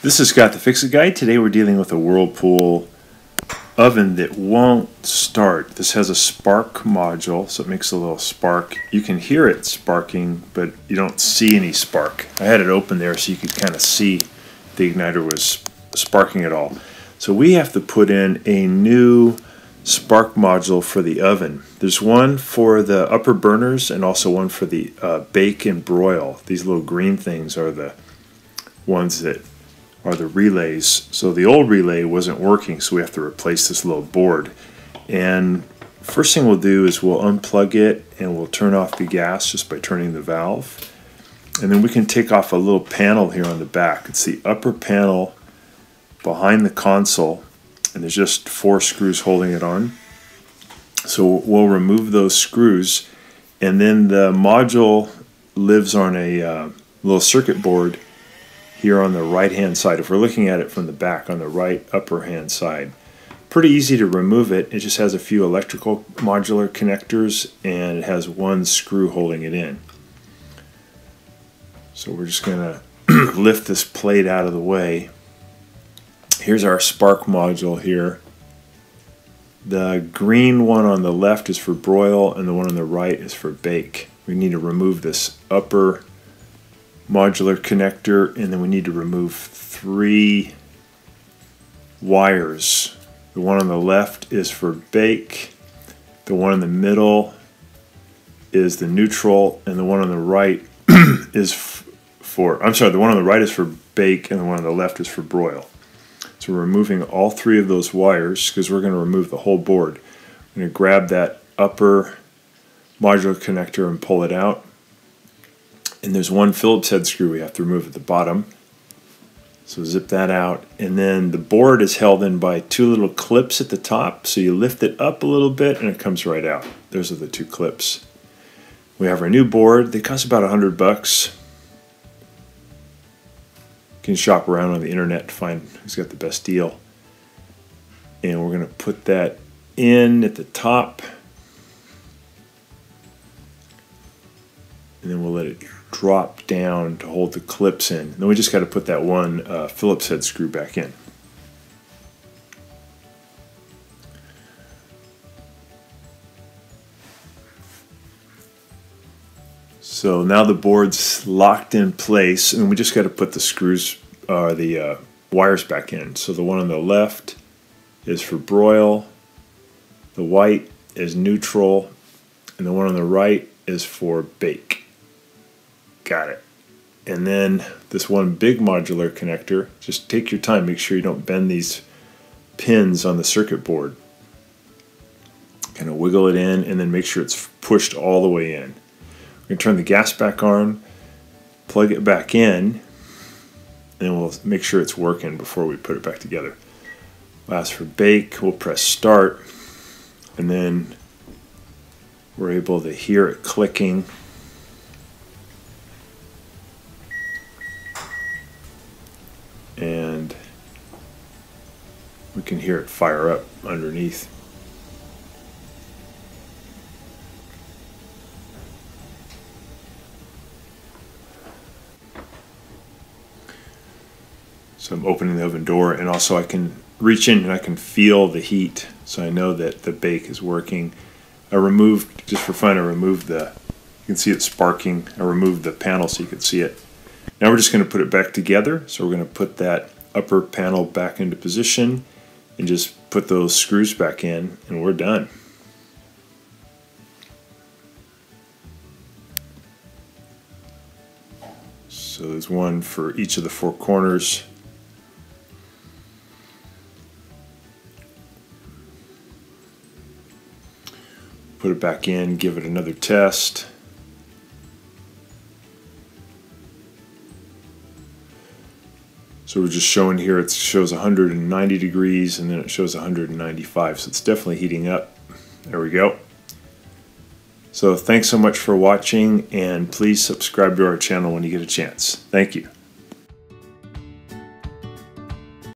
This is Scott the Fix-It Guy. Today we're dealing with a Whirlpool oven that won't start. This has a spark module, so it makes a little spark. You can hear it sparking, but you don't see any spark. I had it open there so you could kind of see the igniter was sparking at all. So we have to put in a new spark module for the oven. There's one for the upper burners and also one for the bake and broil. These little green things are the ones that are the relays. So the old relay wasn't working, so we have to replace this little board. And first thing we'll do is we'll unplug it and we'll turn off the gas just by turning the valve. And then we can take off a little panel here on the back. It's the upper panel behind the console, and there's just 4 screws holding it on. So we'll remove those screws, and then the module lives on a little circuit board here on the right hand side. If we're looking at it from the back, on the right upper hand side. Pretty easy to remove it. It just has a few electrical modular connectors and it has one screw holding it in. So we're just going to lift this plate out of the way. Here's our spark module here. The green one on the left is for broil and the one on the right is for bake. We need to remove this upper modular connector, and then we need to remove 3 wires. The one on the left is for bake, the one in the middle is the neutral, and the one on the right is for, the one on the right is for bake and the one on the left is for broil. So we're removing all 3 of those wires because we're going to remove the whole board. I'm going to grab that upper modular connector and pull it out. And there's one Phillips head screw we have to remove at the bottom. So zip that out. And then the board is held in by 2 little clips at the top. So you lift it up a little bit and it comes right out. Those are the 2 clips. We have our new board. They cost about $100. You can shop around on the internet to find who's got the best deal. And we're going to put that in at the top. And then we'll let it drop down to hold the clips in. And then we just got to put that one Phillips head screw back in. So now the board's locked in place, and we just got to put the screws, the wires back in. So the one on the left is for broil, the white is neutral, and the one on the right is for bake. Got it. And then this one big modular connector, just take your time, make sure you don't bend these pins on the circuit board. Kind of wiggle it in and then make sure it's pushed all the way in. We're going to turn the gas back on, plug it back in, and we'll make sure it's working before we put it back together. Last for bake, we'll press start, and then we're able to hear it clicking. And we can hear it fire up underneath. So I'm opening the oven door, and also I can reach in and I can feel the heat, so I know that the bake is working. I removed, just for fun, you can see it sparking. I removed the panel so you could see it. Now we're just going to put it back together. So we're going to put that upper panel back into position and just put those screws back in, and we're done. So there's one for each of the 4 corners. Put it back in, give it another test. So we're just showing here, it shows 190 degrees and then it shows 195, so it's definitely heating up. There we go. So thanks so much for watching, and please subscribe to our channel when you get a chance. Thank you.